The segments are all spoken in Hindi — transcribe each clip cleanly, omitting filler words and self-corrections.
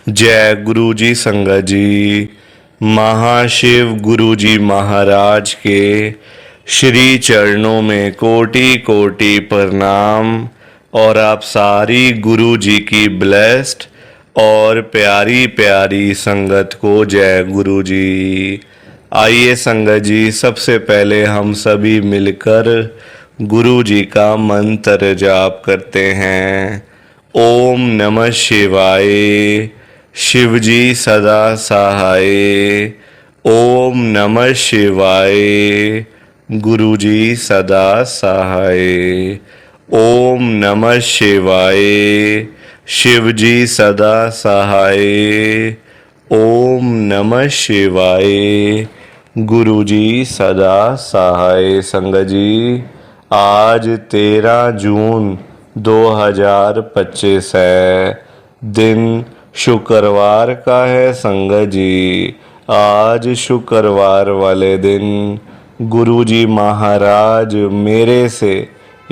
जय गुरु जी संगत जी। महाशिव गुरु जी महाराज के श्री चरणों में कोटि कोटि प्रणाम। और आप सारी गुरु जी की ब्लेस्ड और प्यारी प्यारी संगत को जय गुरु जी। आइए संगत जी, सबसे पहले हम सभी मिलकर गुरु जी का मंत्र जाप करते हैं। ओम नमः शिवाय। शिव जी सदा सहाय। ओम नमः शिवाय। गुरु जी सदा सहाय। ओम नमः शिवाय। शिव जी सदा सहाय। ओम नमः शिवाय। गुरु जी सदा सहाय। संगत जी, आज 13 जून 2025 है। दिन शुक्रवार का है संगत जी। आज शुक्रवार वाले दिन गुरु जी महाराज मेरे से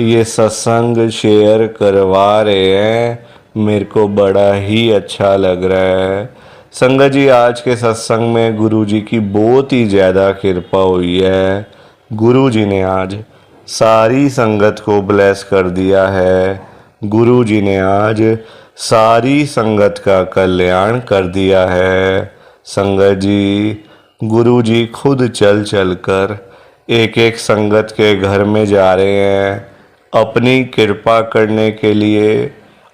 ये सत्संग शेयर करवा रहे हैं। मेरे को बड़ा ही अच्छा लग रहा है संगत जी। आज के सत्संग में गुरु जी की बहुत ही ज़्यादा कृपा हुई है। गुरु जी ने आज सारी संगत को ब्लेस कर दिया है। गुरु जी ने आज सारी संगत का कल्याण कर दिया है। संगत जी, गुरु जी खुद चल चल कर एक एक संगत के घर में जा रहे हैं अपनी कृपा करने के लिए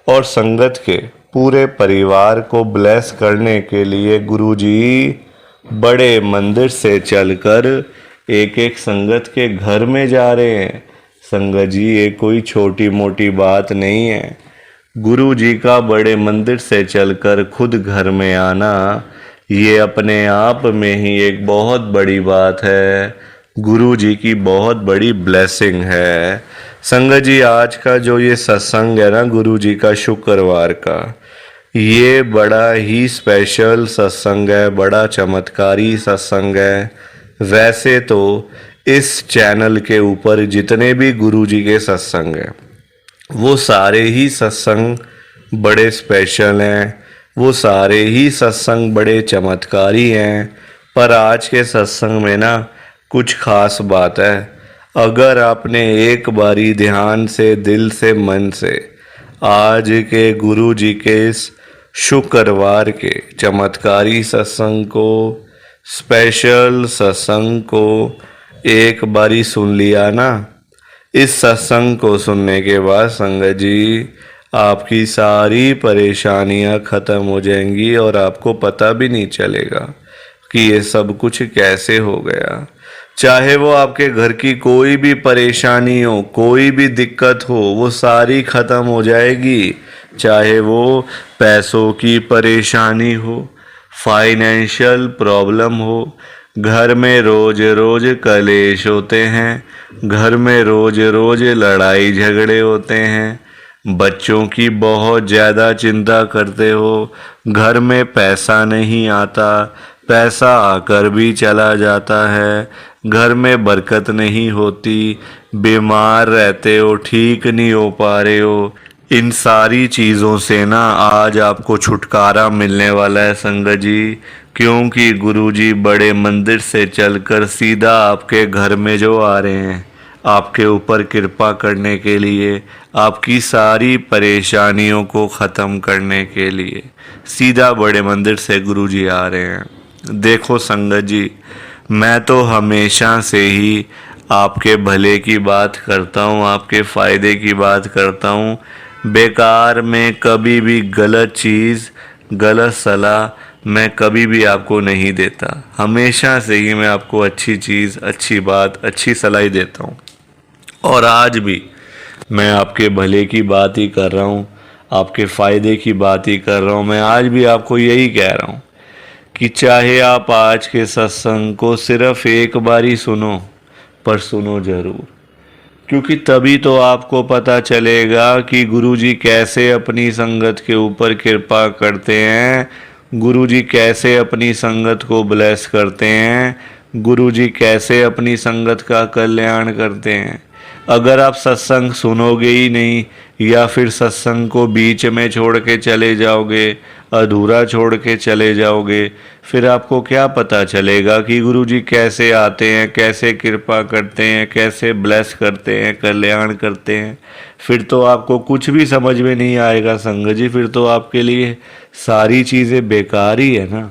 और संगत के पूरे परिवार को ब्लेस करने के लिए। गुरु जी बड़े मंदिर से चलकर एक एक संगत के घर में जा रहे हैं। संगत जी, ये कोई छोटी मोटी बात नहीं है। गुरु जी का बड़े मंदिर से चलकर खुद घर में आना, ये अपने आप में ही एक बहुत बड़ी बात है। गुरु जी की बहुत बड़ी ब्लेसिंग है। संगत जी, आज का जो ये सत्संग है ना गुरु जी का शुक्रवार का, ये बड़ा ही स्पेशल सत्संग है, बड़ा चमत्कारी सत्संग है। वैसे तो इस चैनल के ऊपर जितने भी गुरु जी के सत्संग हैं वो सारे ही सत्संग बड़े स्पेशल हैं, वो सारे ही सत्संग बड़े चमत्कारी हैं। पर आज के सत्संग में ना कुछ खास बात है। अगर आपने एक बारी ध्यान से, दिल से, मन से आज के गुरु जी के इस शुक्रवार के चमत्कारी सत्संग को, स्पेशल सत्संग को एक बारी सुन लिया ना, इस सत्संग को सुनने के बाद संगत जी आपकी सारी परेशानियां ख़त्म हो जाएंगी और आपको पता भी नहीं चलेगा कि ये सब कुछ कैसे हो गया। चाहे वो आपके घर की कोई भी परेशानी हो, कोई भी दिक्कत हो, वो सारी ख़त्म हो जाएगी। चाहे वो पैसों की परेशानी हो, फाइनेंशियल प्रॉब्लम हो, घर में रोज रोज कलेश होते हैं, घर में रोज रोज लड़ाई झगड़े होते हैं, बच्चों की बहुत ज़्यादा चिंता करते हो, घर में पैसा नहीं आता, पैसा आकर भी चला जाता है, घर में बरकत नहीं होती, बीमार रहते हो, ठीक नहीं हो पा रहे हो, इन सारी चीज़ों से ना आज आपको छुटकारा मिलने वाला है संगत जी। क्योंकि गुरुजी बड़े मंदिर से चलकर सीधा आपके घर में जो आ रहे हैं आपके ऊपर कृपा करने के लिए, आपकी सारी परेशानियों को ख़त्म करने के लिए सीधा बड़े मंदिर से गुरुजी आ रहे हैं। देखो संगत जी, मैं तो हमेशा से ही आपके भले की बात करता हूँ, आपके फ़ायदे की बात करता हूँ। बेकार में कभी भी गलत चीज़, गलत सलाह मैं कभी भी आपको नहीं देता। हमेशा से ही मैं आपको अच्छी चीज़, अच्छी बात, अच्छी सलाह देता हूँ। और आज भी मैं आपके भले की बात ही कर रहा हूँ, आपके फ़ायदे की बात ही कर रहा हूँ। मैं आज भी आपको यही कह रहा हूँ कि चाहे आप आज के सत्संग को सिर्फ एक बार ही सुनो, पर सुनो ज़रूर। क्योंकि तभी तो आपको पता चलेगा कि गुरुजी कैसे अपनी संगत के ऊपर कृपा करते हैं, गुरुजी कैसे अपनी संगत को ब्लेस करते हैं, गुरुजी कैसे अपनी संगत का कल्याण करते हैं। अगर आप सत्संग सुनोगे ही नहीं या फिर सत्संग को बीच में छोड़ के चले जाओगे, अधूरा छोड़ के चले जाओगे, फिर आपको क्या पता चलेगा कि गुरुजी कैसे आते हैं, कैसे कृपा करते हैं, कैसे ब्लेस करते हैं, कल्याण करते हैं। फिर तो आपको कुछ भी समझ में नहीं आएगा संगत जी, फिर तो आपके लिए सारी चीज़ें बेकार ही है ना।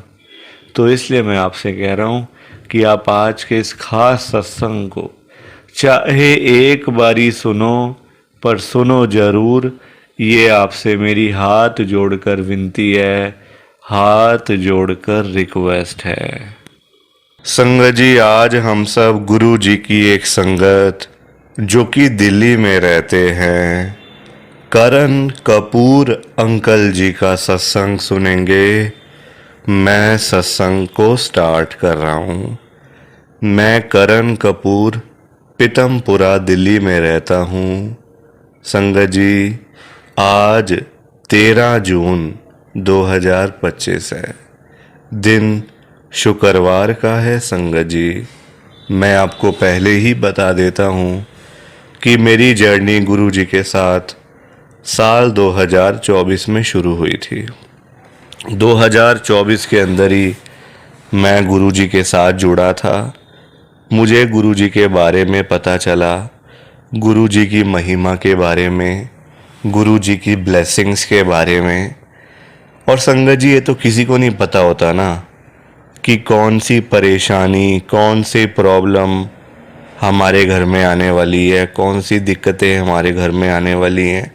तो इसलिए मैं आपसे कह रहा हूँ कि आप आज के इस खास सत्संग को चाहे एक बारी सुनो, पर सुनो जरूर। ये आपसे मेरी हाथ जोड़कर विनती है, हाथ जोड़कर रिक्वेस्ट है। संगत जी, आज हम सब गुरु जी की एक संगत जो कि दिल्ली में रहते हैं, करण कपूर अंकल जी का सत्संग सुनेंगे। मैं सत्संग को स्टार्ट कर रहा हूँ। मैं करण कपूर पीतमपुरा दिल्ली में रहता हूँ। संगत जी, आज 13 जून 2025 है, दिन शुक्रवार का है। संगत जी, मैं आपको पहले ही बता देता हूँ कि मेरी जर्नी गुरु जी के साथ साल 2024 में शुरू हुई थी। 2024 के अंदर ही मैं गुरु जी के साथ जुड़ा था। मुझे गुरु जी के बारे में पता चला, गुरु जी की महिमा के बारे में, गुरु जी की ब्लेसिंग्स के बारे में। और संगत जी, ये तो किसी को नहीं पता होता ना कि कौन सी परेशानी, कौन सी प्रॉब्लम हमारे घर में आने वाली है, कौन सी दिक्कतें हमारे घर में आने वाली हैं।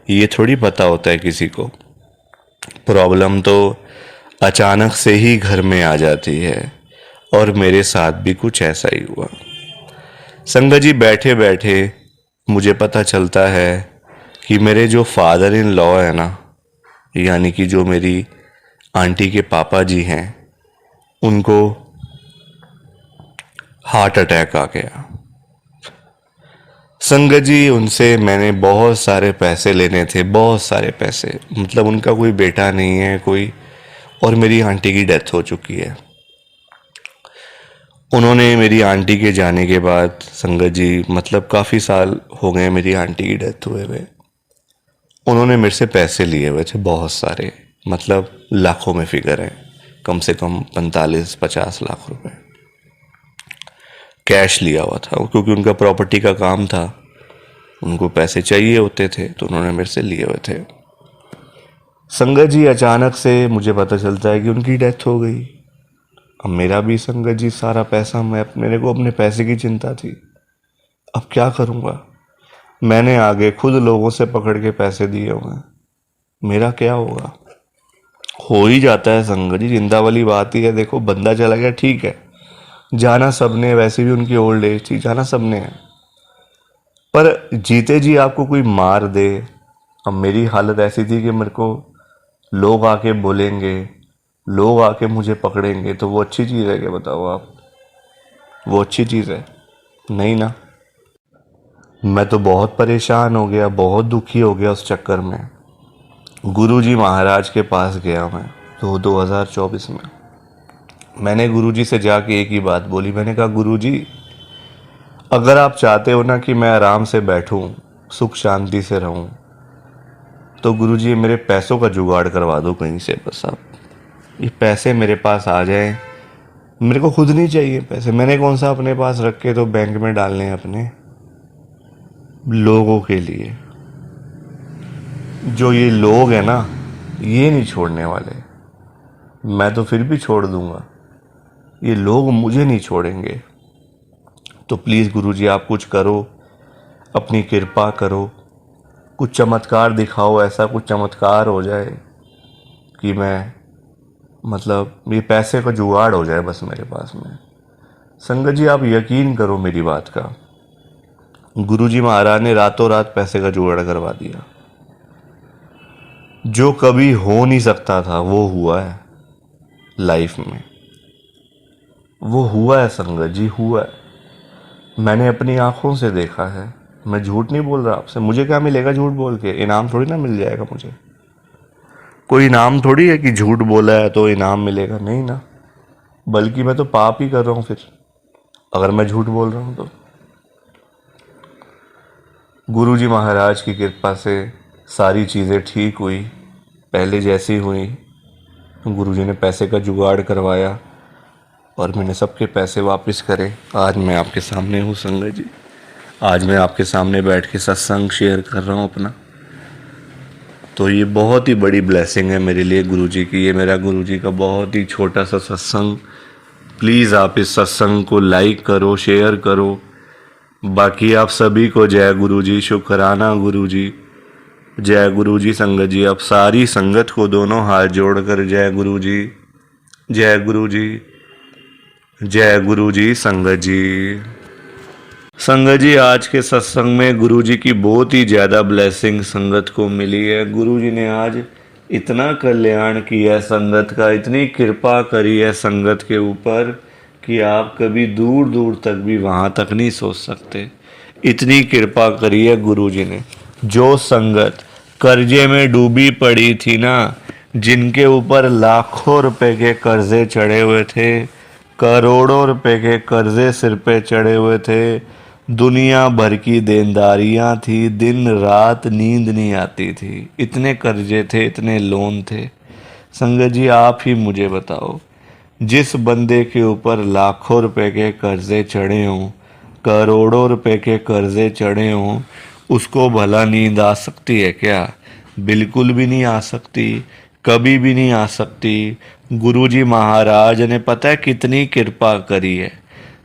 ये थोड़ी पता होता है किसी को। प्रॉब्लम तो अचानक से ही घर में आ जाती है, और मेरे साथ भी कुछ ऐसा ही हुआ। संगत जी, बैठे बैठे मुझे पता चलता है कि मेरे जो फादर इन लॉ है ना, यानी कि जो मेरी आंटी के पापा जी हैं, उनको हार्ट अटैक आ गया। संगत जी, उनसे मैंने बहुत सारे पैसे लेने थे, बहुत सारे पैसे। मतलब उनका कोई बेटा नहीं है कोई, और मेरी आंटी की डेथ हो चुकी है। उन्होंने मेरी आंटी के जाने के बाद संगत जी, मतलब काफ़ी साल हो गए मेरी आंटी की डेथ हुए हुए, उन्होंने मेरे से पैसे लिए हुए थे बहुत सारे। मतलब लाखों में फिगर है, कम से कम 45-50 लाख रुपए कैश लिया हुआ था, क्योंकि उनका प्रॉपर्टी का काम था, उनको पैसे चाहिए होते थे, तो उन्होंने मेरे से लिए हुए थे। संगत जी, अचानक से मुझे पता चलता है कि उनकी डेथ हो गई। अब मेरा भी संगत जी सारा पैसा, मेरे को अपने पैसे की चिंता थी। अब क्या करूँगा? मैंने आगे खुद लोगों से पकड़ के पैसे दिए हुए हैं, मेरा क्या होगा? हो ही जाता है संगत जी, जिंदा वाली बात ही है। देखो, बंदा चला गया, ठीक है, जाना सबने, वैसे भी उनकी ओल्ड एज थी, जाना सबने है। पर जीते जी आपको कोई मार दे। अब मेरी हालत ऐसी थी कि मेरे को लोग आके बोलेंगे, लोग आके मुझे पकड़ेंगे, तो वो अच्छी चीज़ है क्या? बताओ आप, वो अच्छी चीज़ है? नहीं ना। मैं तो बहुत परेशान हो गया, बहुत दुखी हो गया उस चक्कर में। गुरुजी महाराज के पास गया मैं तो 2024 में। मैंने गुरुजी से जाके एक ही बात बोली, मैंने कहा गुरुजी, अगर आप चाहते हो ना कि मैं आराम से बैठूं, सुख शांति से रहूं, तो गुरुजी मेरे पैसों का जुगाड़ करवा दो कहीं से। बस आप, ये पैसे मेरे पास आ जाएं। मेरे को खुद नहीं चाहिए पैसे, मैंने कौन सा अपने पास रख के तो बैंक में डालने हैं अपने, लोगों के लिए। जो ये लोग हैं ना, ये नहीं छोड़ने वाले। मैं तो फिर भी छोड़ दूंगा, ये लोग मुझे नहीं छोड़ेंगे। तो प्लीज़ गुरुजी, आप कुछ करो, अपनी कृपा करो, कुछ चमत्कार दिखाओ, ऐसा कुछ चमत्कार हो जाए कि मैं, मतलब ये पैसे का जुगाड़ हो जाए बस मेरे पास में। संगत जी, आप यकीन करो मेरी बात का, गुरुजी महाराज ने रातों रात पैसे का जुगाड़ करवा दिया। जो कभी हो नहीं सकता था वो हुआ है लाइफ में, वो हुआ है संगत जी, हुआ है। मैंने अपनी आंखों से देखा है, मैं झूठ नहीं बोल रहा आपसे। मुझे क्या मिलेगा झूठ बोल के? इनाम थोड़ी ना मिल जाएगा मुझे, कोई इनाम थोड़ी है कि झूठ बोला है तो इनाम मिलेगा, नहीं ना। बल्कि मैं तो पाप ही कर रहा हूँ फिर, अगर मैं झूठ बोल रहा हूँ तो। गुरुजी महाराज की कृपा से सारी चीज़ें ठीक हुई, पहले जैसी हुई। गुरुजी ने पैसे का जुगाड़ करवाया और मैंने सबके पैसे वापस करे। आज मैं आपके सामने हूँ संगत जी। आज मैं आपके सामने बैठ के सत्संग शेयर कर रहा हूँ अपना। तो ये बहुत ही बड़ी ब्लेसिंग है मेरे लिए गुरुजी की। ये मेरा गुरुजी का बहुत ही छोटा सा सत्संग। प्लीज़ आप इस सत्संग को लाइक करो, शेयर करो। बाकी आप सभी को जय गुरुजी, शुक्राना गुरुजी, जय गुरुजी संगत जी। आप सारी संगत को दोनों हाथ जोड़कर जय गुरुजी, जय गुरुजी, जय गुरुजी संगत जी। संगत जी, आज के सत्संग में गुरुजी की बहुत ही ज़्यादा ब्लेसिंग संगत को मिली है। गुरुजी ने आज इतना कल्याण किया है संगत का, इतनी कृपा करी है संगत के ऊपर कि आप कभी दूर दूर तक भी वहाँ तक नहीं सोच सकते। इतनी कृपा करी है गुरुजी ने। जो संगत कर्जे में डूबी पड़ी थी ना, जिनके ऊपर लाखों रुपए के कर्जे चढ़े हुए थे, करोड़ों रुपए के कर्जे सिर पे चढ़े हुए थे, दुनिया भर की देनदारियां थी, दिन रात नींद नहीं आती थी, इतने कर्जे थे, इतने लोन थे। संगत जी, आप ही मुझे बताओ, जिस बंदे के ऊपर लाखों रुपए के कर्जे चढ़े हों, करोड़ों रुपए के कर्जे चढ़े हों, उसको भला नींद आ सकती है क्या? बिल्कुल भी नहीं आ सकती, कभी भी नहीं आ सकती। गुरुजी महाराज ने पता है कितनी कृपा करी है।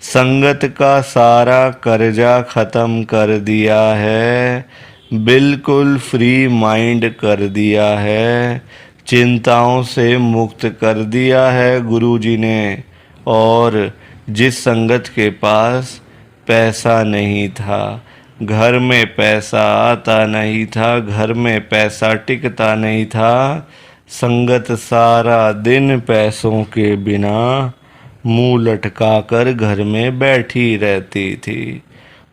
संगत का सारा कर्जा खत्म कर दिया है, बिल्कुल फ्री माइंड कर दिया है, चिंताओं से मुक्त कर दिया है गुरुजी ने। और जिस संगत के पास पैसा नहीं था, घर में पैसा आता नहीं था, घर में पैसा टिकता नहीं था, संगत सारा दिन पैसों के बिना मुंह लटका कर घर में बैठी रहती थी।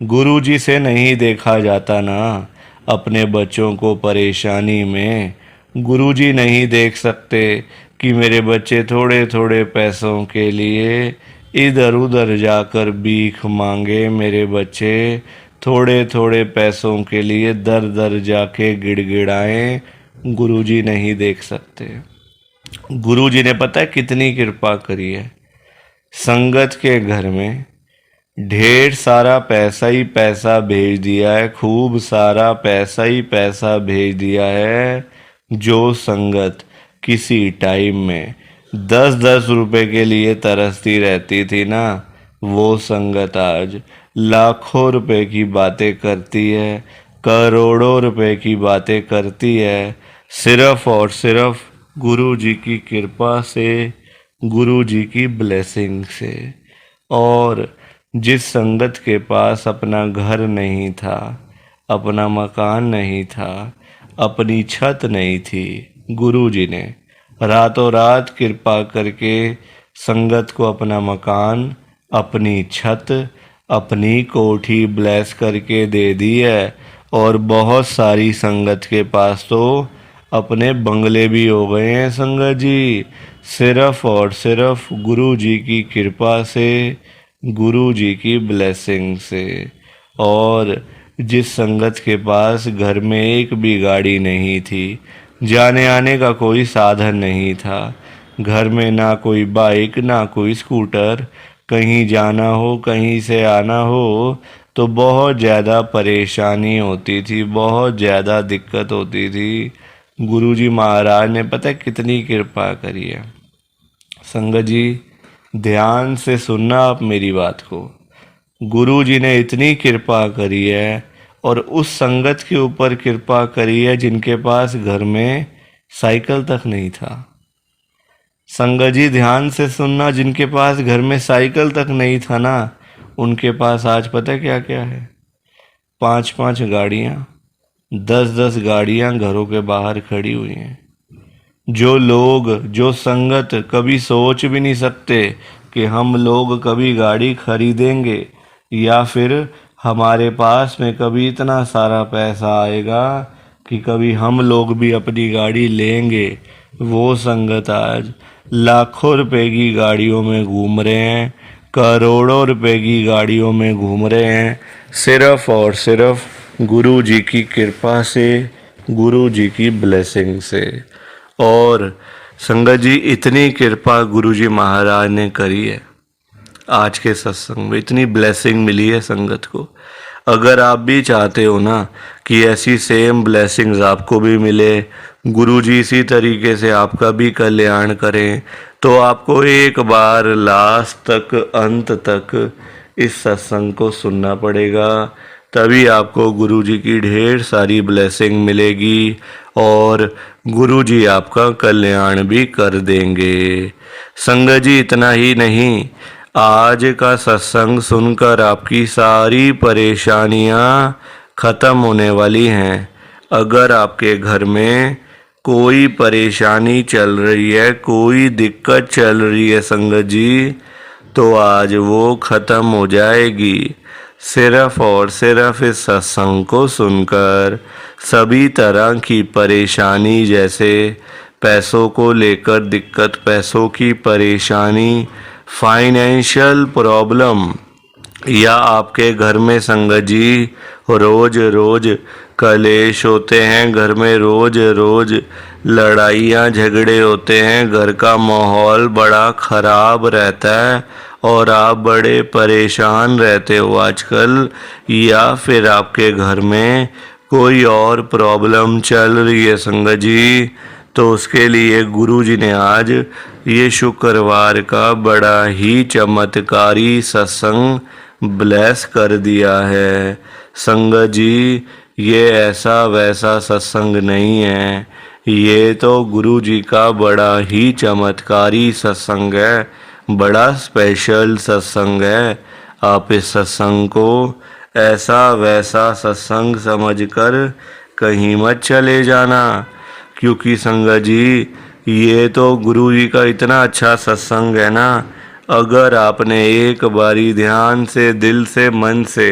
गुरुजी से नहीं देखा जाता ना अपने बच्चों को परेशानी में। गुरुजी नहीं देख सकते कि मेरे बच्चे थोड़े थोड़े पैसों के लिए इधर उधर जाकर भीख मांगे, मेरे बच्चे थोड़े थोड़े पैसों के लिए दर दर जाके गिड़गिड़ाएं। गुरुजी नहीं देख सकते। गुरुजी ने पता है कितनी कृपा करी है। संगत के घर में ढेर सारा पैसा ही पैसा भेज दिया है, खूब सारा पैसा ही पैसा भेज दिया है। जो संगत किसी टाइम में 10-10 रुपए के लिए तरसती रहती थी ना, वो संगत आज लाखों रुपए की बातें करती है, करोड़ों रुपए की बातें करती है, सिर्फ और सिर्फ गुरु जी की कृपा से, गुरु जी की ब्लेसिंग से। और जिस संगत के पास अपना घर नहीं था, अपना मकान नहीं था, अपनी छत नहीं थी, गुरु जी ने रातों रात कृपा करके संगत को अपना मकान, अपनी छत, अपनी कोठी ब्लेस करके दे दी है। और बहुत सारी संगत के पास तो अपने बंगले भी हो गए हैं संगत जी, सिर्फ और सिर्फ गुरु जी की कृपा से, गुरु जी की ब्लेसिंग से। और जिस संगत के पास घर में एक भी गाड़ी नहीं थी, जाने आने का कोई साधन नहीं था, घर में ना कोई बाइक ना कोई स्कूटर, कहीं जाना हो कहीं से आना हो तो बहुत ज़्यादा परेशानी होती थी, बहुत ज़्यादा दिक्कत होती थी। गुरुजी महाराज ने पता है कितनी कृपा करी है। संगत जी, ध्यान से सुनना आप मेरी बात को। गुरु जी ने इतनी कृपा करी है, और उस संगत के ऊपर कृपा करी है जिनके पास घर में साइकिल तक नहीं था। संगत जी ध्यान से सुनना, जिनके पास घर में साइकिल तक नहीं था ना, उनके पास आज पता है क्या क्या है? 5-5 गाड़ियाँ, 10-10 गाड़ियाँ घरों के बाहर खड़ी हुई हैं। जो लोग, जो संगत कभी सोच भी नहीं सकते कि हम लोग कभी गाड़ी खरीदेंगे, या फिर हमारे पास में कभी इतना सारा पैसा आएगा कि कभी हम लोग भी अपनी गाड़ी लेंगे, वो संगत आज लाखों रुपए की गाड़ियों में घूम रहे हैं, करोड़ों रुपए की गाड़ियों में घूम रहे हैं, सिर्फ और सिर्फ गुरु जी की कृपा से, गुरु जी की ब्लेसिंग से। और संगत जी, इतनी कृपा गुरुजी महाराज ने करी है आज के सत्संग में, इतनी ब्लेसिंग मिली है संगत को। अगर आप भी चाहते हो ना कि ऐसी सेम ब्लेसिंग्स आपको भी मिले, गुरुजी इसी तरीके से आपका भी कल्याण करें, तो आपको एक बार लास्ट तक, अंत तक इस सत्संग को सुनना पड़ेगा। तभी आपको गुरुजी की ढेर सारी ब्लेसिंग मिलेगी और गुरुजी आपका कल्याण भी कर देंगे। संगत जी, इतना ही नहीं, आज का सत्संग सुनकर आपकी सारी परेशानियां खत्म होने वाली हैं। अगर आपके घर में कोई परेशानी चल रही है, कोई दिक्कत चल रही है संगत जी, तो आज वो खत्म हो जाएगी। सिर्फ और सिर्फ इस सत्संग को सुनकर सभी तरह की परेशानी, जैसे पैसों को लेकर दिक्कत, पैसों की परेशानी, फाइनेंशियल प्रॉब्लम, या आपके घर में संगत जी रोज रोज कलेश होते हैं, घर में रोज रोज लड़ाइयाँ झगड़े होते हैं, घर का माहौल बड़ा खराब रहता है और आप बड़े परेशान रहते हो आजकल, या फिर आपके घर में कोई और प्रॉब्लम चल रही है संगत जी, तो उसके लिए गुरुजी ने आज ये शुक्रवार का बड़ा ही चमत्कारी सत्संग ब्लेस कर दिया है। संगत जी, ये ऐसा वैसा सत्संग नहीं है, ये तो गुरुजी का बड़ा ही चमत्कारी सत्संग है, बड़ा स्पेशल सत्संग है। आप इस सत्संग को ऐसा वैसा सत्संग समझकर कहीं मत चले जाना, क्योंकि संगत जी ये तो गुरु जी का इतना अच्छा सत्संग है ना, अगर आपने एक बारी ध्यान से, दिल से, मन से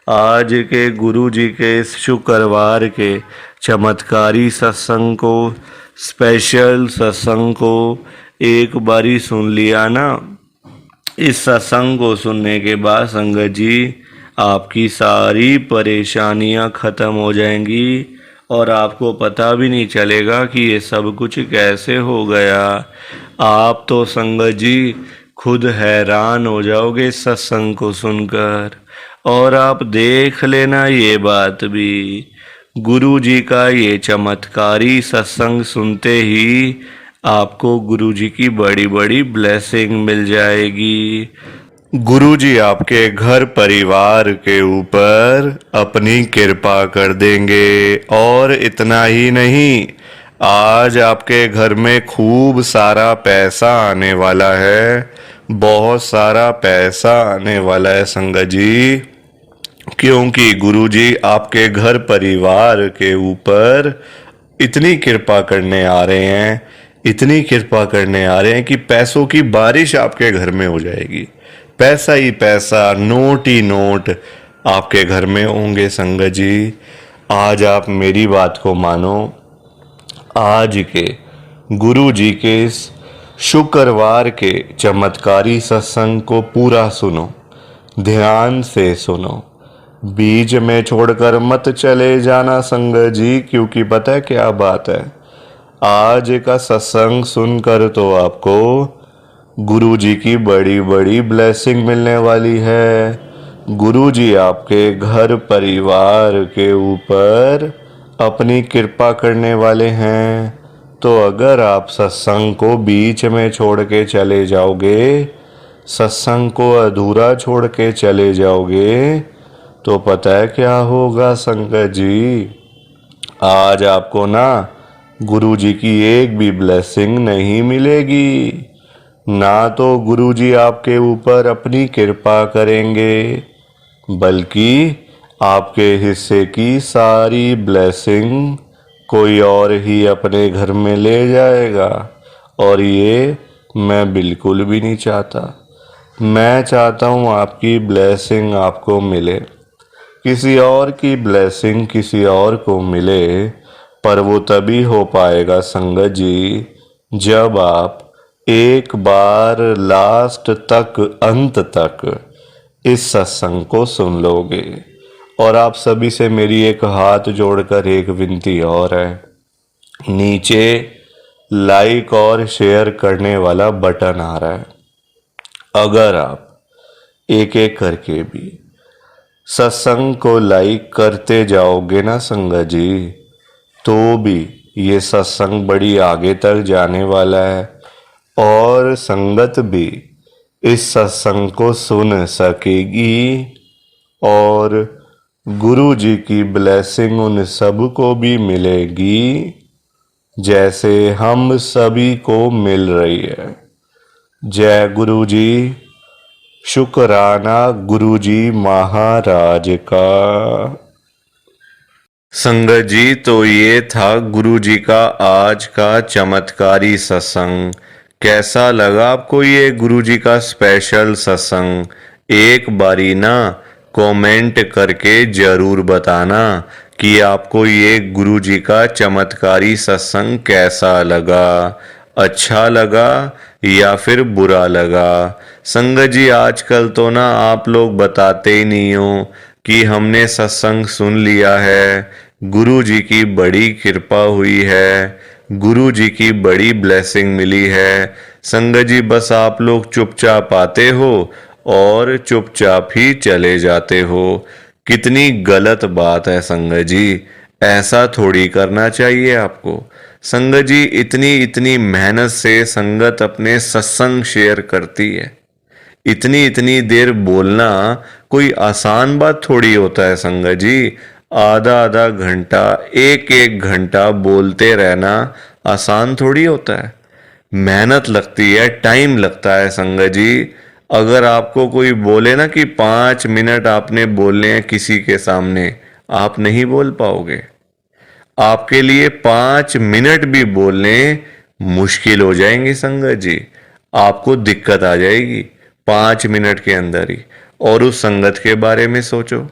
आज के गुरु जी के इस शुक्रवार के चमत्कारी सत्संग को, स्पेशल सत्संग को एक बारी सुन लिया ना, इस सत्संग को सुनने के बाद संगत जी आपकी सारी परेशानियां खत्म हो जाएंगी और आपको पता भी नहीं चलेगा कि ये सब कुछ कैसे हो गया। आप तो संगत जी खुद हैरान हो जाओगे सत्संग को सुनकर। और आप देख लेना ये बात भी, गुरु जी का ये चमत्कारी सत्संग सुनते ही आपको गुरु जी की बड़ी बड़ी ब्लेसिंग मिल जाएगी। गुरुजी आपके घर परिवार के ऊपर अपनी कृपा कर देंगे। और इतना ही नहीं, आज आपके घर में खूब सारा पैसा आने वाला है, बहुत सारा पैसा आने वाला है संगत जी, क्योंकि गुरुजी आपके घर परिवार के ऊपर इतनी कृपा करने आ रहे हैं, इतनी कृपा करने आ रहे हैं कि पैसों की बारिश आपके घर में हो जाएगी। पैसा ही पैसा, नोट ही नोट आपके घर में होंगे संगत जी। आज आप मेरी बात को मानो, आज के गुरु जी के इस शुक्रवार के चमत्कारी सत्संग को पूरा सुनो, ध्यान से सुनो, बीच में छोड़कर मत चले जाना संगत जी, क्योंकि पता है क्या बात है, आज का सत्संग सुनकर तो आपको गुरु जी की बड़ी बड़ी ब्लेसिंग मिलने वाली है। गुरु जी आपके घर परिवार के ऊपर अपनी कृपा करने वाले हैं। तो अगर आप सत्संग को बीच में छोड़ के चले जाओगे, सत्संग को अधूरा छोड़ के चले जाओगे, तो पता है क्या होगा संगत जी, आज आपको ना गुरु जी की एक भी ब्लेसिंग नहीं मिलेगी। ना तो गुरुजी आपके ऊपर अपनी कृपा करेंगे, बल्कि आपके हिस्से की सारी ब्लेसिंग कोई और ही अपने घर में ले जाएगा। और ये मैं बिल्कुल भी नहीं चाहता। मैं चाहता हूँ आपकी ब्लेसिंग आपको मिले, किसी और की ब्लेसिंग किसी और को मिले, पर वो तभी हो पाएगा संगत जी जब आप एक बार लास्ट तक, अंत तक इस सत्संग को सुन लोगे। और आप सभी से मेरी एक हाथ जोड़कर एक विनती और है, नीचे लाइक और शेयर करने वाला बटन आ रहा है। अगर आप एक एक करके भी सत्संग को लाइक करते जाओगे ना संगत जी, तो भी ये सत्संग बड़ी आगे तक जाने वाला है और संगत भी इस सत्संग को सुन सकेगी और गुरु जी की ब्लेसिंग उन सब को भी मिलेगी जैसे हम सभी को मिल रही है। जय गुरु जी। शुक्राना गुरु जी महाराज का। संगत जी, तो ये था गुरु जी का आज का चमत्कारी सत्संग। कैसा लगा आपको ये गुरु जी का स्पेशल सत्संग? एक बारी ना कमेंट करके जरूर बताना कि आपको ये गुरु जी का चमत्कारी सत्संग कैसा लगा, अच्छा लगा या फिर बुरा लगा। संगत जी, आजकल तो ना आप लोग बताते ही नहीं हो कि हमने सत्संग सुन लिया है, गुरु जी की बड़ी कृपा हुई है, गुरु जी की बड़ी ब्लेसिंग मिली है। संगत जी, बस आप लोग चुपचाप आते हो और चुपचाप ही चले जाते हो। कितनी गलत बात है संगत जी, ऐसा थोड़ी करना चाहिए आपको। संगत जी, इतनी इतनी मेहनत से संगत अपने सत्संग शेयर करती है, इतनी इतनी देर बोलना कोई आसान बात थोड़ी होता है संगत जी। आधा आधा घंटा, एक एक घंटा बोलते रहना आसान थोड़ी होता है। मेहनत लगती है, टाइम लगता है संगत जी। अगर आपको कोई बोले ना कि 5 मिनट आपने बोलने हैं किसी के सामने, आप नहीं बोल पाओगे। आपके लिए 5 मिनट भी बोलने मुश्किल हो जाएंगे संगत जी। आपको दिक्कत आ जाएगी 5 मिनट के अंदर ही। और उस संगत के बारे में सोचो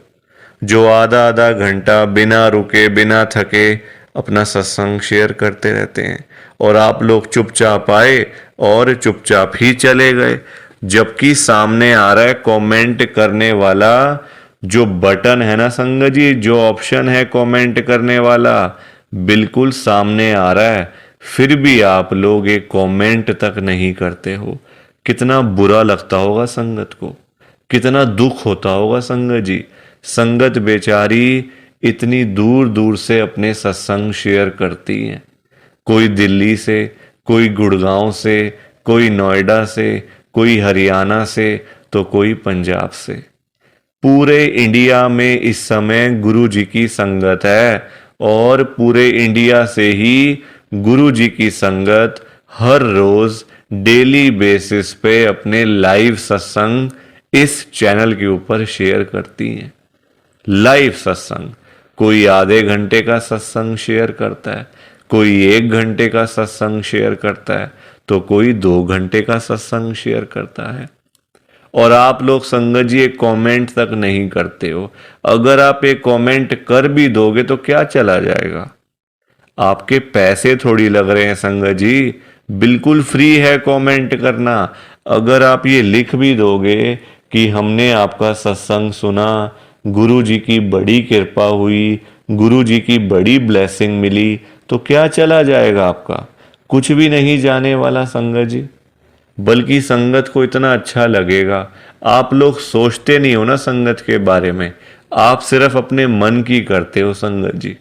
जो आधा आधा घंटा बिना रुके बिना थके अपना सत्संग शेयर करते रहते हैं और आप लोग चुपचाप आए और चुपचाप ही चले गए। जबकि सामने आ रहा है कमेंट करने वाला जो बटन है ना संगत जी, जो ऑप्शन है कमेंट करने वाला, बिल्कुल सामने आ रहा है, फिर भी आप लोग एक कमेंट तक नहीं करते हो। कितना बुरा लगता होगा संगत को, कितना दुख होता होगा संगत जी। संगत बेचारी इतनी दूर दूर से अपने सत्संग शेयर करती है, कोई दिल्ली से, कोई गुड़गांव से, कोई नोएडा से, कोई हरियाणा से, तो कोई पंजाब से। पूरे इंडिया में इस समय गुरु जी की संगत है और पूरे इंडिया से ही गुरु जी की संगत हर रोज डेली बेसिस पे अपने लाइव सत्संग इस चैनल के ऊपर शेयर करती हैं। लाइव सत्संग, कोई आधे घंटे का सत्संग शेयर करता है, कोई 1 घंटे का सत्संग शेयर करता है, तो कोई 2 घंटे का सत्संग शेयर करता है। और आप लोग संगत जी एक कमेंट तक नहीं करते हो। अगर आप एक कमेंट कर भी दोगे तो क्या चला जाएगा? आपके पैसे थोड़ी लग रहे हैं संगत जी, बिल्कुल फ्री है कमेंट करना। अगर आप ये लिख भी दोगे कि हमने आपका सत्संग सुना, गुरु जी की बड़ी कृपा हुई, गुरु जी की बड़ी ब्लेसिंग मिली, तो क्या चला जाएगा आपका? कुछ भी नहीं जाने वाला संगत जी। बल्कि संगत को इतना अच्छा लगेगा। आप लोग सोचते नहीं हो ना संगत के बारे में, आप सिर्फ अपने मन की करते हो संगत जी,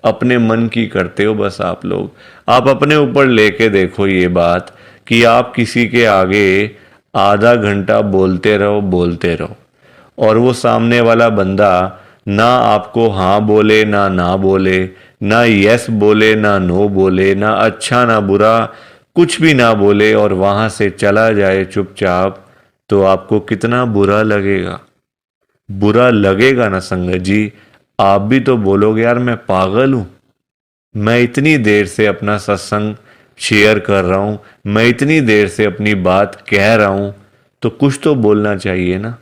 अपने मन की करते हो बस आप लोग। आप अपने ऊपर लेके देखो ये बात कि आप किसी के आगे आधा घंटा बोलते रहो और वो सामने वाला बंदा ना आपको हाँ बोले ना ना बोले, ना यस बोले ना नो बोले, ना अच्छा ना बुरा, कुछ भी ना बोले और वहां से चला जाए चुपचाप, तो आपको कितना बुरा लगेगा? बुरा लगेगा ना संगत जी। आप भी तो बोलोगे यार मैं पागल हूं, मैं इतनी देर से अपना सत्संग शेयर कर रहा हूं, मैं इतनी देर से अपनी बात कह रहा हूं, तो कुछ तो बोलना चाहिए ना,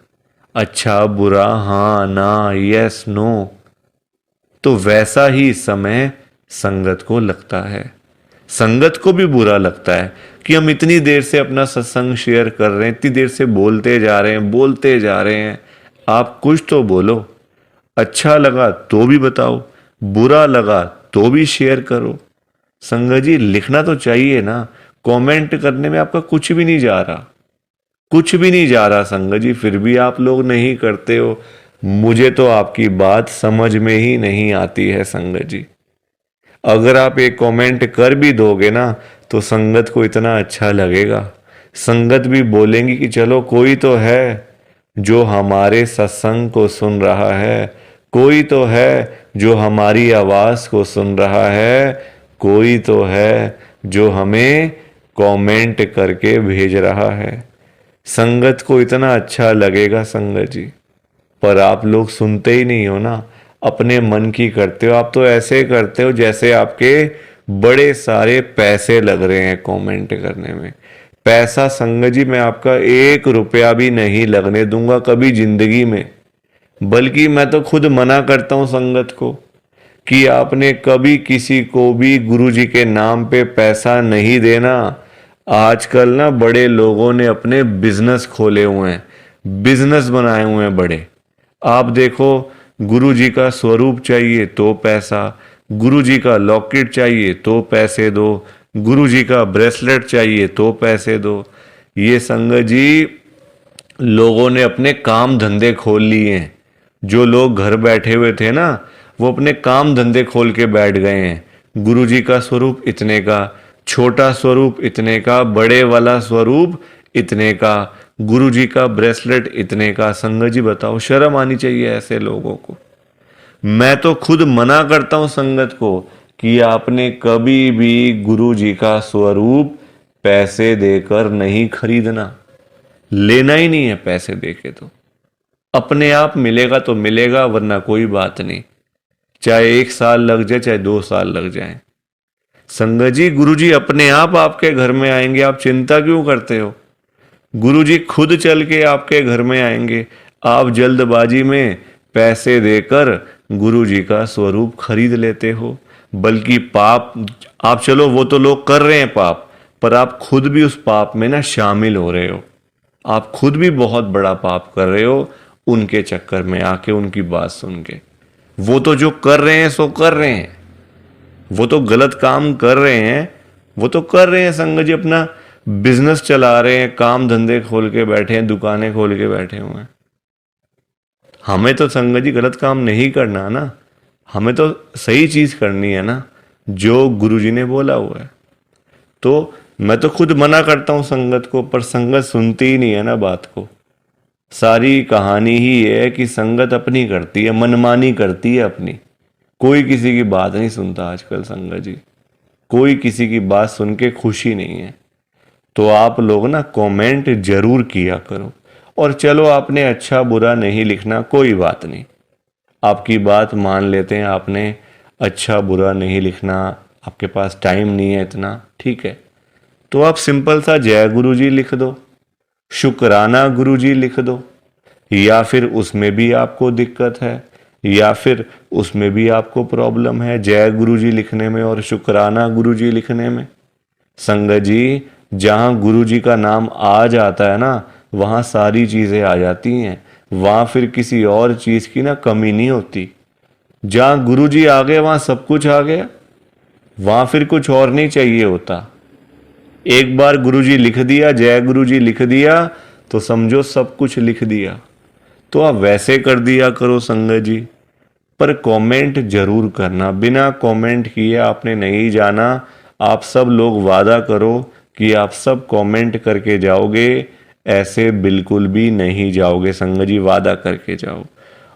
अच्छा बुरा, हाँ ना, यस नो। तो वैसा ही इस समय संगत को लगता है। संगत को भी बुरा लगता है कि हम इतनी देर से अपना सत्संग शेयर कर रहे हैं, इतनी देर से बोलते जा रहे हैं, बोलते जा रहे हैं। आप कुछ तो बोलो। अच्छा लगा तो भी बताओ, बुरा लगा तो भी शेयर करो। संगत जी लिखना तो चाहिए ना, कमेंट करने में आपका कुछ भी नहीं जा रहा, कुछ भी नहीं जा रहा संगत जी, फिर भी आप लोग नहीं करते हो। मुझे तो आपकी बात समझ में ही नहीं आती है संगत जी। अगर आप एक कमेंट कर भी दोगे ना तो संगत को इतना अच्छा लगेगा, संगत भी बोलेंगी कि चलो कोई तो है जो हमारे सत्संग को सुन रहा है, कोई तो है जो हमारी आवाज को सुन रहा है, कोई तो है जो हमें कमेंट करके भेज रहा है। संगत को इतना अच्छा लगेगा संगत जी, पर आप लोग सुनते ही नहीं हो ना, अपने मन की करते हो। आप तो ऐसे करते हो जैसे आपके बड़े सारे पैसे लग रहे हैं कमेंट करने में। पैसा संगत जी मैं आपका 1 रुपया भी नहीं लगने दूंगा कभी जिंदगी में, बल्कि मैं तो खुद मना करता हूं संगत को कि आपने कभी किसी को भी गुरु जी के नाम पे पैसा नहीं देना। आजकल ना बड़े लोगों ने अपने बिजनेस खोले हुए हैं, बिजनेस बनाए हुए हैं बड़े। आप देखो, गुरु जी का स्वरूप चाहिए तो पैसा, गुरु जी का लॉकेट चाहिए तो पैसे दो, गुरु जी का ब्रेसलेट चाहिए तो पैसे दो। ये संगत जी लोगों ने अपने काम धंधे खोल लिए हैं। जो लोग घर बैठे हुए थे ना, वो अपने काम धंधे खोल के बैठ गए हैं। गुरु जी का स्वरूप इतने का, छोटा स्वरूप इतने का, बड़े वाला स्वरूप इतने का, गुरु जी का ब्रेसलेट इतने का। संगत जी बताओ, शर्म आनी चाहिए ऐसे लोगों को। मैं तो खुद मना करता हूं संगत को कि आपने कभी भी गुरु जी का स्वरूप पैसे देकर नहीं खरीदना, लेना ही नहीं है पैसे देके। तो अपने आप मिलेगा तो मिलेगा, वरना कोई बात नहीं, चाहे 1 साल लग जाए चाहे 2 साल लग जाए। संगत जी गुरु जी अपने आप आपके घर में आएंगे, आप चिंता क्यों करते हो? गुरु जी खुद चल के आपके घर में आएंगे। आप जल्दबाजी में पैसे देकर गुरु जी का स्वरूप खरीद लेते हो। बल्कि पाप, आप चलो वो तो लोग कर रहे हैं पाप, पर आप खुद भी उस पाप में ना शामिल हो रहे हो। आप खुद भी बहुत बड़ा पाप कर रहे हो उनके चक्कर में आके, उनकी बात सुन के। वो तो जो कर रहे हैं सो कर रहे हैं, वो तो गलत काम कर रहे हैं, वो तो कर रहे हैं संगत जी, अपना बिजनेस चला रहे हैं, काम धंधे खोल के बैठे हैं, दुकानें खोल के बैठे हुए हैं। हमें तो संगत जी गलत काम नहीं करना ना, हमें तो सही चीज करनी है ना, जो गुरुजी ने बोला हुआ है। तो मैं तो खुद मना करता हूं संगत को, पर संगत सुनती ही नहीं है ना बात को। सारी कहानी ही है कि संगत अपनी करती है, मनमानी करती है अपनी, कोई किसी की बात नहीं सुनता आजकल संगत जी, कोई किसी की बात सुन के खुशी नहीं है। तो आप लोग ना कमेंट जरूर किया करो। और चलो आपने अच्छा बुरा नहीं लिखना, कोई बात नहीं, आपकी बात मान लेते हैं, आपने अच्छा बुरा नहीं लिखना, आपके पास टाइम नहीं है इतना, ठीक है। तो आप सिंपल सा जय गुरु जी लिख दो, शुक्राना गुरु जी लिख दो, या फिर उसमें भी आपको दिक्कत है, या फिर उसमें भी आपको प्रॉब्लम है जय गुरु जी लिखने में और शुक्राना गुरु जी लिखने में। संगत जी जहां गुरु जी का नाम आ जाता है ना, वहां सारी चीजें आ जाती हैं, वहां फिर किसी और चीज की ना कमी नहीं होती। जहां गुरु जी आ गए वहां सब कुछ आ गया, वहां फिर कुछ और नहीं चाहिए होता। एक बार गुरु जी लिख दिया, जय गुरु जी लिख दिया, तो समझो सब कुछ लिख दिया। तो आप वैसे कर दिया करो संगत जी, पर कमेंट जरूर करना। बिना कमेंट किए आपने नहीं जाना। आप सब लोग वादा करो कि आप सब कमेंट करके जाओगे, ऐसे बिल्कुल भी नहीं जाओगे संगत जी, वादा करके जाओ।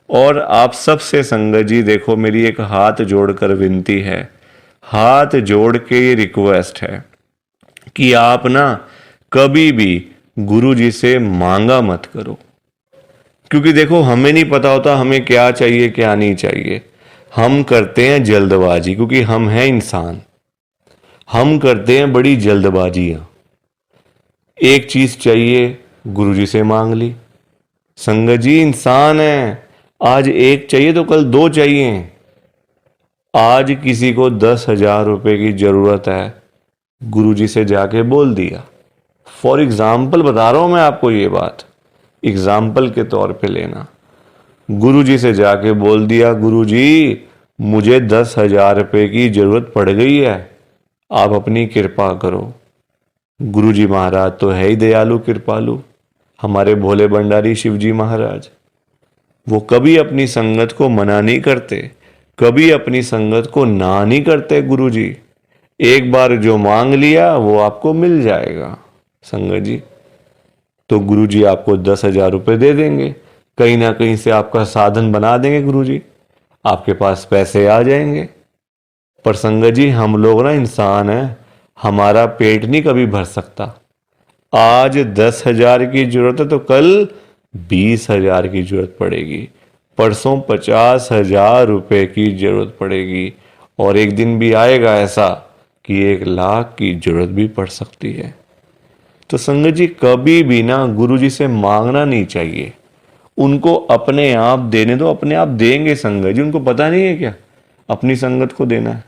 और आप सबसे संगत जी देखो, मेरी एक हाथ जोड़कर विनती है, हाथ जोड़ के ये रिक्वेस्ट है कि आप ना कभी भी गुरु जी से मांगा मत करो। क्योंकि देखो हमें नहीं पता होता हमें क्या चाहिए क्या नहीं चाहिए, हम करते हैं जल्दबाजी, क्योंकि हम हैं इंसान, हम करते हैं बड़ी जल्दबाजियां। एक चीज चाहिए गुरुजी से मांग ली। संगत जी इंसान है, आज एक चाहिए तो कल 2 चाहिए। आज किसी को 10,000 रुपए की जरूरत है, गुरुजी से जाके बोल दिया। फॉर एग्जाम्पल बता रहा हूं मैं आपको, ये बात एग्जाम्पल के तौर पे लेना। गुरुजी से जाके बोल दिया, गुरुजी मुझे 10,000 रुपए की जरूरत पड़ गई है, आप अपनी कृपा करो। गुरुजी महाराज तो है ही दयालु कृपालु, हमारे भोले भंडारी शिवजी महाराज। वो कभी अपनी संगत को मना नहीं करते, कभी अपनी संगत को ना नहीं करते गुरुजी। एक बार जो मांग लिया वो आपको मिल जाएगा संगत जी। तो गुरुजी आपको 10,000 रुपये दे देंगे, कहीं ना कहीं से आपका साधन बना देंगे गुरुजी, आपके पास पैसे आ जाएंगे। पर संगत जी हम लोग ना इंसान हैं, हमारा पेट नहीं कभी भर सकता। आज 10,000 की जरूरत है तो कल 20,000 की जरूरत पड़ेगी, परसों 50,000 रुपये की जरूरत पड़ेगी, और एक दिन भी आएगा ऐसा कि 1,00,000 की जरूरत भी पड़ सकती है। तो संगत जी कभी भी ना गुरु जी से मांगना नहीं चाहिए, उनको अपने आप देने दो, अपने आप देंगे संगत जी। उनको पता नहीं है क्या अपनी संगत को देना है?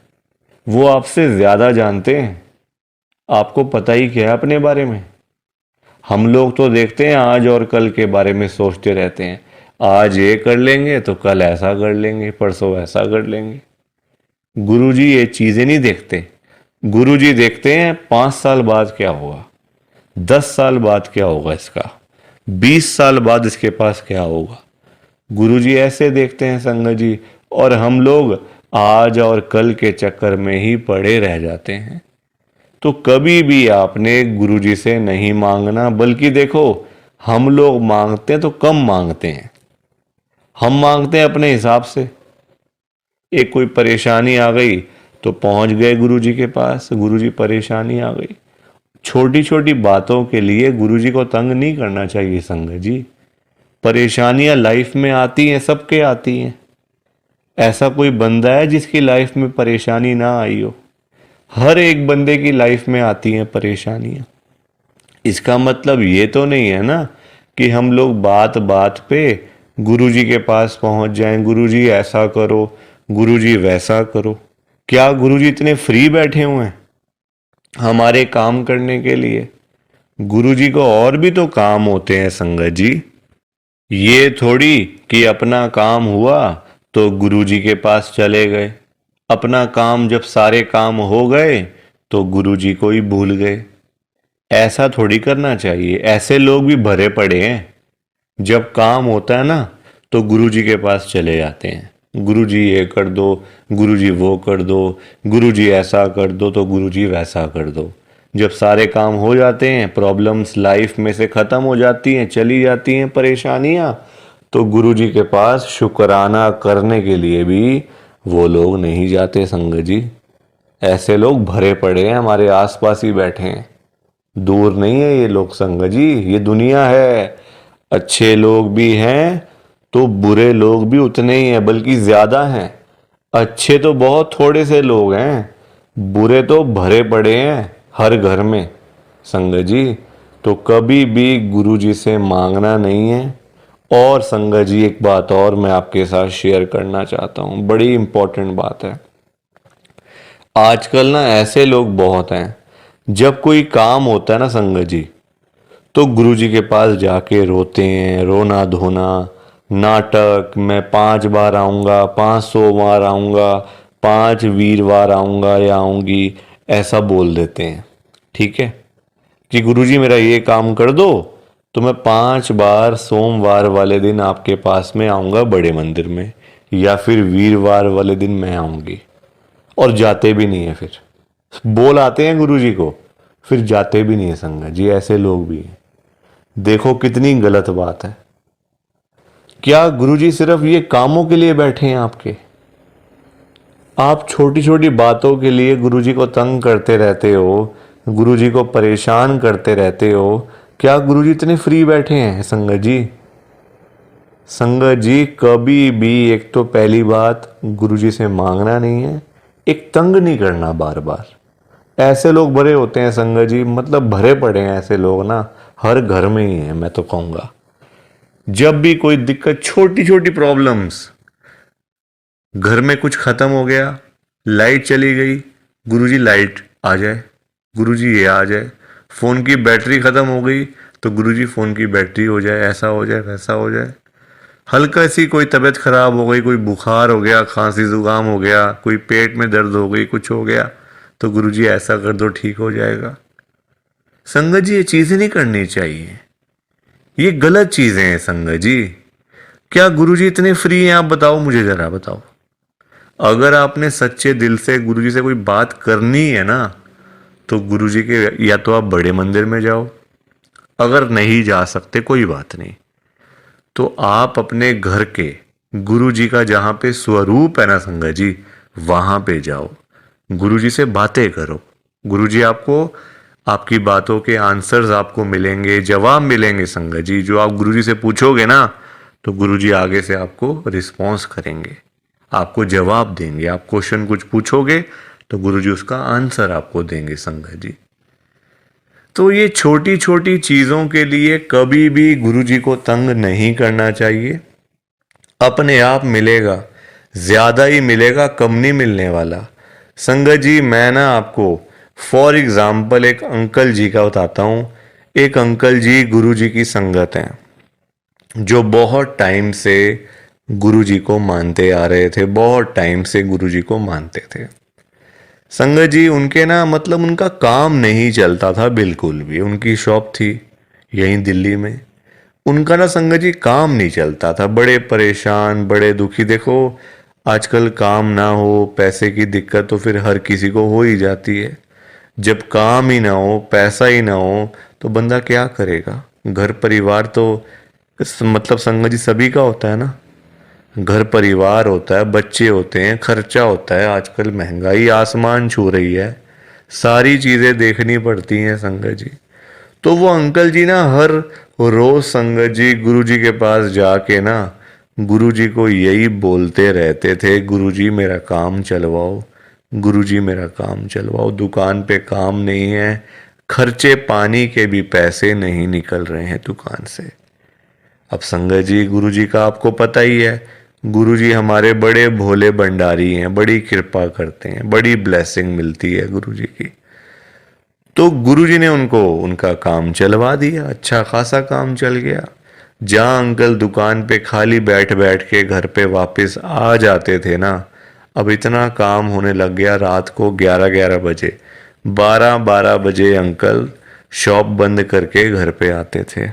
वो आपसे ज्यादा जानते हैं, आपको पता ही क्या है अपने बारे में। हम लोग तो देखते हैं आज और कल के बारे में सोचते रहते हैं, आज ये कर लेंगे तो कल ऐसा कर लेंगे, परसों ऐसा कर लेंगे। गुरुजी ये चीजें नहीं देखते। गुरुजी देखते हैं 5 साल बाद क्या होगा, 10 साल बाद क्या होगा इसका, 20 साल बाद इसके पास क्या होगा। गुरुजी ऐसे देखते हैं संगत जी, और हम लोग आज और कल के चक्कर में ही पड़े रह जाते हैं। तो कभी भी आपने गुरुजी से नहीं मांगना, बल्कि देखो हम लोग मांगते हैं तो कम मांगते हैं, हम मांगते हैं अपने हिसाब से। एक कोई परेशानी आ गई तो पहुंच गए गुरुजी के पास, गुरुजी परेशानी आ गई। छोटी छोटी बातों के लिए गुरुजी को तंग नहीं करना चाहिए संगत जी। परेशानियां लाइफ में आती हैं, सबके आती हैं। ऐसा कोई बंदा है जिसकी लाइफ में परेशानी ना आई हो? हर एक बंदे की लाइफ में आती हैं परेशानियां। इसका मतलब ये तो नहीं है ना कि हम लोग बात बात पे गुरुजी के पास पहुंच जाएं, गुरुजी ऐसा करो, गुरुजी वैसा करो। क्या गुरुजी इतने फ्री बैठे हुए हैं हमारे काम करने के लिए? गुरुजी को और भी तो काम होते हैं संगत जी। ये थोड़ी कि अपना काम हुआ तो गुरुजी के पास चले गए, अपना काम जब सारे काम हो गए तो गुरुजी को ही भूल गए। ऐसा थोड़ी करना चाहिए। ऐसे लोग भी भरे पड़े हैं, जब काम होता है ना तो गुरुजी के पास चले जाते हैं, गुरुजी ये कर दो, गुरुजी वो कर दो, गुरुजी ऐसा कर दो तो गुरुजी वैसा कर दो। जब सारे काम हो जाते हैं, प्रॉब्लम्स लाइफ में से ख़त्म हो जाती हैं, चली जाती हैं परेशानियां, तो गुरुजी के पास शुक्राना करने के लिए भी वो लोग नहीं जाते संगत जी। ऐसे लोग भरे पड़े हैं, हमारे आसपास ही बैठे हैं, दूर नहीं है ये लोग संगत जी। ये दुनिया है, अच्छे लोग भी हैं तो बुरे लोग भी उतने ही हैं, बल्कि ज्यादा हैं। अच्छे तो बहुत थोड़े से लोग हैं, बुरे तो भरे पड़े हैं हर घर में संगत जी। तो कभी भी गुरु जी से मांगना नहीं है। और संगत जी एक बात और मैं आपके साथ शेयर करना चाहता हूँ, बड़ी इंपॉर्टेंट बात है। आजकल ना ऐसे लोग बहुत हैं, जब कोई काम होता है ना संगत जी, तो गुरुजी के पास जाके रोते हैं, रोना धोना, नाटक, मैं 5 बार आऊँगा, 500 बार आऊँगा, 5 वीरवार आऊँगा या आऊँगी, ऐसा बोल देते हैं। ठीक है कि गुरुजी मेरा ये काम कर दो तो मैं 5 बार सोमवार वाले दिन आपके पास में आऊँगा बड़े मंदिर में, या फिर वीरवार वाले दिन मैं आऊँगी। और जाते भी नहीं है, फिर बोल आते हैं गुरुजी को, फिर जाते भी नहीं है संगत जी। ऐसे लोग भी हैं। देखो कितनी गलत बात है। क्या गुरुजी सिर्फ ये कामों के लिए बैठे हैं आपके? आप छोटी छोटी बातों के लिए गुरुजी को तंग करते रहते हो, गुरुजी को परेशान करते रहते हो। क्या गुरुजी इतने फ्री बैठे हैं संगत जी? संगत जी कभी भी, एक तो पहली बात गुरुजी से मांगना नहीं है, एक तंग नहीं करना बार बार। ऐसे लोग भरे होते हैं संगत जी, मतलब भरे पड़े हैं ऐसे लोग ना, हर घर में ही है मैं तो कहूँगा। जब भी कोई दिक्कत, छोटी छोटी प्रॉब्लम्स, घर में कुछ खत्म हो गया, लाइट चली गई, गुरुजी लाइट आ जाए, गुरुजी ये आ जाए। फ़ोन की बैटरी ख़त्म हो गई तो गुरुजी फ़ोन की बैटरी हो जाए, ऐसा हो जाए, वैसा हो जाए। हल्का सी कोई तबीयत ख़राब हो गई, कोई बुखार हो गया, खांसी जुकाम हो गया, कोई पेट में दर्द हो गई, कुछ हो गया, तो गुरुजी ऐसा कर दो ठीक हो जाएगा। संगत जी ये चीजें नहीं करनी चाहिए, ये गलत चीजें हैं संगत जी। क्या गुरुजी इतने फ्री हैं? आप बताओ, मुझे जरा बताओ। अगर आपने सच्चे दिल से गुरुजी से कोई बात करनी है ना, तो गुरुजी के या तो आप बड़े मंदिर में जाओ, अगर नहीं जा सकते कोई बात नहीं, तो आप अपने घर के गुरुजी का जहां पे स्वरूप है ना संगत जी, वहां पे जाओ, गुरुजी से बातें करो। गुरुजी आपको, आपकी बातों के आंसर्स आपको मिलेंगे, जवाब मिलेंगे संगत जी। जो आप गुरुजी से पूछोगे ना, तो गुरुजी आगे से आपको रिस्पॉन्स करेंगे, आपको जवाब देंगे। आप क्वेश्चन कुछ पूछोगे तो गुरुजी उसका आंसर आपको देंगे संगत जी। तो ये छोटी छोटी चीजों के लिए कभी भी गुरुजी को तंग नहीं करना चाहिए। अपने आप मिलेगा, ज्यादा ही मिलेगा, कम नहीं मिलने वाला। संगत जी मैं ना आपको फॉर एग्जाम्पल एक अंकल जी का बताता हूँ। एक अंकल जी गुरुजी की संगत हैं, जो बहुत टाइम से गुरुजी को मानते आ रहे थे, बहुत टाइम से गुरुजी को मानते थे। संगत जी उनके ना मतलब उनका काम नहीं चलता था बिल्कुल भी। उनकी शॉप थी यहीं दिल्ली में, उनका ना संगत जी काम नहीं चलता था, बड़े परेशान, बड़े दुखी। देखो आजकल काम ना हो, पैसे की दिक्कत तो फिर हर किसी को हो ही जाती है। जब काम ही ना हो, पैसा ही ना हो, तो बंदा क्या करेगा? घर परिवार तो मतलब संगत जी सभी का होता है ना, घर परिवार होता है, बच्चे होते हैं, खर्चा होता है। आजकल महंगाई आसमान छू रही है, सारी चीजें देखनी पड़ती हैं संगत जी। तो वो अंकल जी ना हर रोज संगत जी गुरुजी के पास जाके ना गुरुजी को यही बोलते रहते थे, गुरुजी मेरा काम चलवाओ, गुरुजी मेरा काम चलवाओ, दुकान पे काम नहीं है, खर्चे पानी के भी पैसे नहीं निकल रहे हैं दुकान से। अब संगत जी गुरुजी का आपको पता ही है, गुरुजी हमारे बड़े भोले भंडारी हैं, बड़ी कृपा करते हैं, बड़ी ब्लेसिंग मिलती है गुरुजी की। तो गुरुजी ने उनको उनका काम चलवा दिया, अच्छा खासा काम चल गया। जहां अंकल दुकान पे खाली बैठ बैठ के घर पे वापस आ जाते थे ना, अब इतना काम होने लग गया, रात को 11-11 बजे, 12-12 बजे अंकल शॉप बंद करके घर पे आते थे।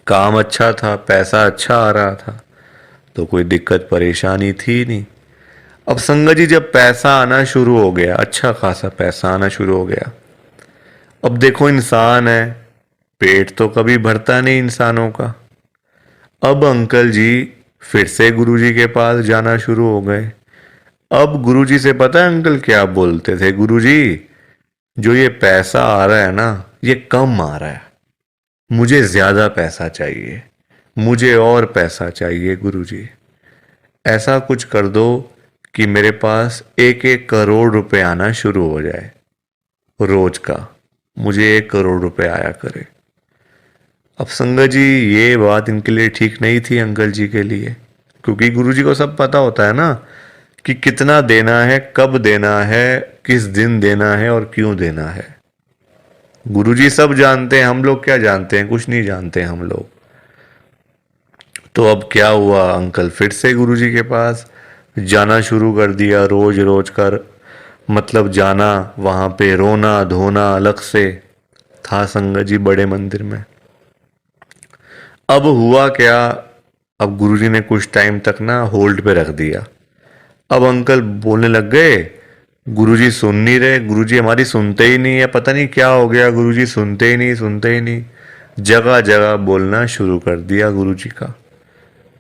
काम अच्छा था, पैसा अच्छा आ रहा था, तो कोई दिक्कत परेशानी थी नहीं। अब संगत जी जब पैसा आना शुरू हो गया, अच्छा खासा पैसा आना शुरू हो गया, अब देखो इंसान है, पेट तो कभी भरता नहीं इंसानों का। अब अंकल जी फिर से गुरुजी के पास जाना शुरू हो गए। अब गुरुजी से पता है अंकल क्या बोलते थे? गुरुजी जो ये पैसा आ रहा है ना, ये कम आ रहा है, मुझे ज्यादा पैसा चाहिए, मुझे और पैसा चाहिए गुरुजी। ऐसा कुछ कर दो कि मेरे पास 1-1 करोड़ रुपए आना शुरू हो जाए रोज का, मुझे 1 करोड़ रुपए आया करे। अब संगत जी ये बात इनके लिए ठीक नहीं थी अंकल जी के लिए, क्योंकि गुरुजी को सब पता होता है ना कि कितना देना है, कब देना है, किस दिन देना है और क्यों देना है। गुरुजी सब जानते हैं, हम लोग क्या जानते हैं? कुछ नहीं जानते हम लोग। तो अब क्या हुआ, अंकल फिर से गुरुजी के पास जाना शुरू कर दिया, रोज रोज कर मतलब जाना, वहां पे रोना धोना अलग से था संगत जी बड़े मंदिर में। अब हुआ क्या, अब गुरुजी ने कुछ टाइम तक ना होल्ड पे रख दिया। अब अंकल बोलने लग गए, गुरुजी सुन नहीं रहे, गुरुजी हमारी सुनते ही नहीं है, पता नहीं क्या हो गया, गुरुजी सुनते ही नहीं, सुनते ही नहीं। जगह जगह बोलना शुरू कर दिया गुरुजी का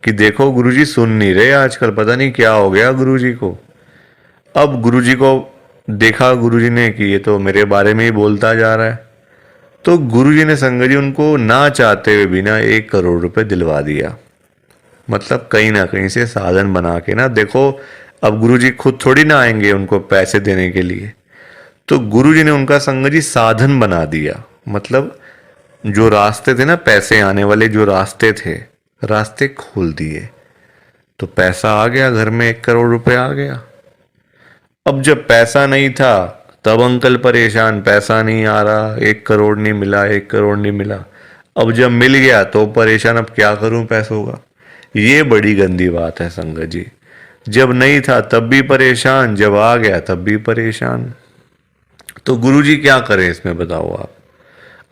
कि देखो गुरुजी सुन नहीं रहे आजकल, पता नहीं क्या हो गया गुरुजी को। अब गुरुजी को देखा गुरुजी ने कि ये तो मेरे बारे में ही बोलता जा रहा है, तो गुरुजी ने संगत जी उनको ना चाहते हुए भी ना 1 करोड़ रुपए दिलवा दिया। मतलब कहीं ना कहीं से साधन बना के ना, देखो अब गुरुजी खुद थोड़ी ना आएंगे उनको पैसे देने के लिए, तो गुरुजी ने उनका संगत जी साधन बना दिया। मतलब जो रास्ते थे ना पैसे आने वाले, जो रास्ते थे, रास्ते खोल दिए, तो पैसा आ गया घर में, 1 करोड़ रुपए आ गया। अब जब पैसा नहीं था तब अंकल परेशान, पैसा नहीं आ रहा, 1 करोड़ नहीं मिला, 1 करोड़ नहीं मिला। अब जब मिल गया तो परेशान, अब क्या करूं पैसों का। ये बड़ी गंदी बात है संगत जी। जब नहीं था तब भी परेशान, जब आ गया तब भी परेशान। तो गुरुजी क्या करें इसमें बताओ आप।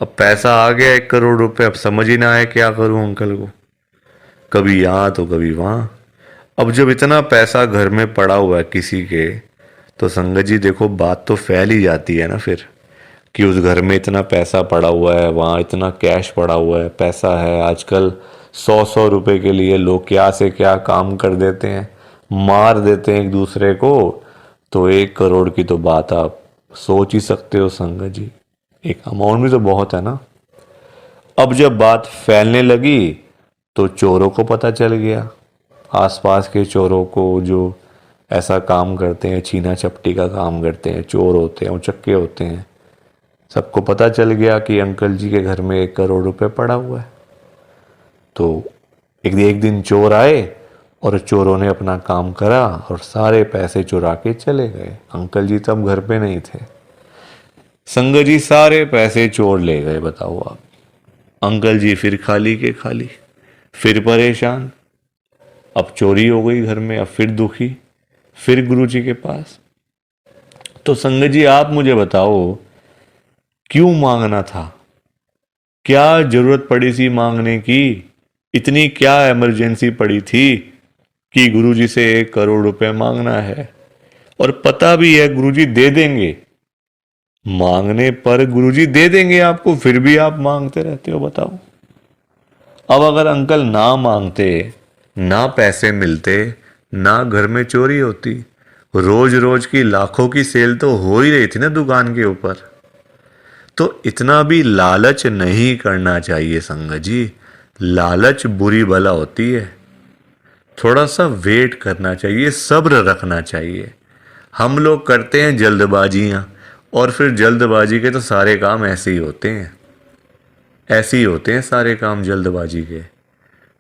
अब पैसा आ गया 1 करोड़ रुपए, अब समझ ही ना आए क्या करूं अंकल को, कभी यहाँ तो कभी वहाँ। अब जब इतना पैसा घर में पड़ा हुआ है किसी के, तो संगत जी देखो बात तो फैल ही जाती है ना फिर, कि उस घर में इतना पैसा पड़ा हुआ है, वहाँ इतना कैश पड़ा हुआ है, पैसा है। आजकल 100-100 रुपए के लिए लोग क्या से क्या काम कर देते हैं, मार देते हैं एक दूसरे को। तो 1 करोड़ की तो बात आप सोच ही सकते हो संगत जी, एक अमाउंट भी तो बहुत है ना। अब जब बात फैलने लगी तो चोरों को पता चल गया, आसपास के चोरों को जो ऐसा काम करते हैं, छीना चपटी का काम करते हैं, चोर होते हैं, उचक्के होते हैं, सबको पता चल गया कि अंकल जी के घर में 1 करोड़ रुपए पड़ा हुआ है। तो एक दिन चोर आए और चोरों ने अपना काम करा और सारे पैसे चुरा के चले गए। अंकल जी तब घर पे नहीं थे। संगत जी सारे पैसे चोर ले गए, बताओ आप। अंकल जी फिर खाली के खाली, फिर परेशान। अब चोरी हो गई घर में, अब फिर दुखी, फिर गुरुजी के पास। तो संगत जी आप मुझे बताओ क्यों मांगना था, क्या जरूरत पड़ी थी मांगने की, इतनी क्या इमरजेंसी पड़ी थी कि गुरुजी से 1 करोड़ रुपए मांगना है। और पता भी है गुरुजी दे देंगे, मांगने पर गुरुजी दे देंगे आपको, फिर भी आप मांगते रहते हो, बताओ। अब अगर अंकल ना मांगते, ना पैसे मिलते, ना घर में चोरी होती, रोज रोज की लाखों की सेल तो हो ही रही थी ना दुकान के ऊपर। तो इतना भी लालच नहीं करना चाहिए संगत जी, लालच बुरी बला होती है। थोड़ा सा वेट करना चाहिए, सब्र रखना चाहिए। हम लोग करते हैं जल्दबाजियां, और फिर जल्दबाजी के तो सारे काम ऐसे ही होते हैं, ऐसे ही होते हैं सारे काम जल्दबाजी के।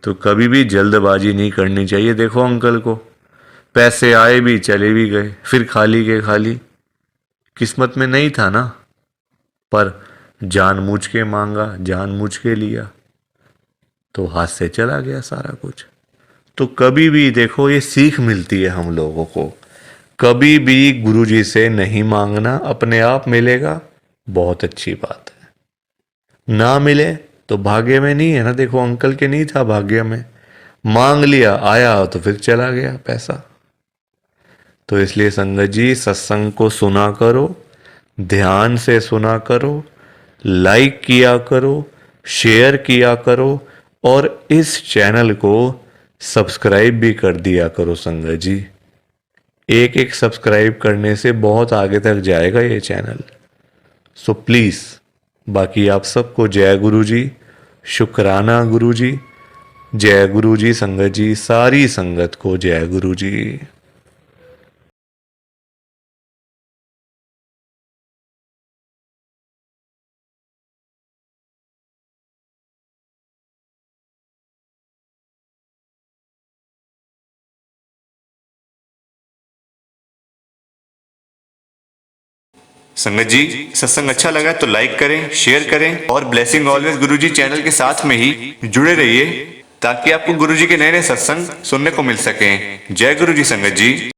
तो कभी भी जल्दबाजी नहीं करनी चाहिए। देखो अंकल को पैसे आए भी चले भी गए, फिर खाली के खाली। किस्मत में नहीं था ना, पर जानबूझ के मांगा, जानबूझ के लिया, तो हाथ से चला गया सारा कुछ। तो कभी भी देखो ये सीख मिलती है हम लोगों को, कभी भी गुरुजी से नहीं मांगना, अपने आप मिलेगा, बहुत अच्छी बात है। ना मिले तो भाग्य में नहीं है ना, देखो अंकल के नहीं था भाग्य में, मांग लिया आया तो फिर चला गया पैसा। तो इसलिए संगत जी सत्संग को सुना करो, ध्यान से सुना करो, लाइक किया करो, शेयर किया करो, और इस चैनल को सब्सक्राइब भी कर दिया करो संगत जी। एक एक सब्सक्राइब करने से बहुत आगे तक जाएगा ये चैनल। सो प्लीज़, बाकी आप सबको जय गुरु जी, शुक्राना गुरु जी, जय गुरु जी संगत जी, सारी संगत को जय गुरु जी। संगत जी सत्संग अच्छा लगा तो लाइक करें, शेयर करें, और ब्लेसिंग ऑलवेज गुरुजी चैनल के साथ में ही जुड़े रहिए, ताकि आपको गुरुजी के नए नए सत्संग सुनने को मिल सकें। जय गुरु जी संगत जी।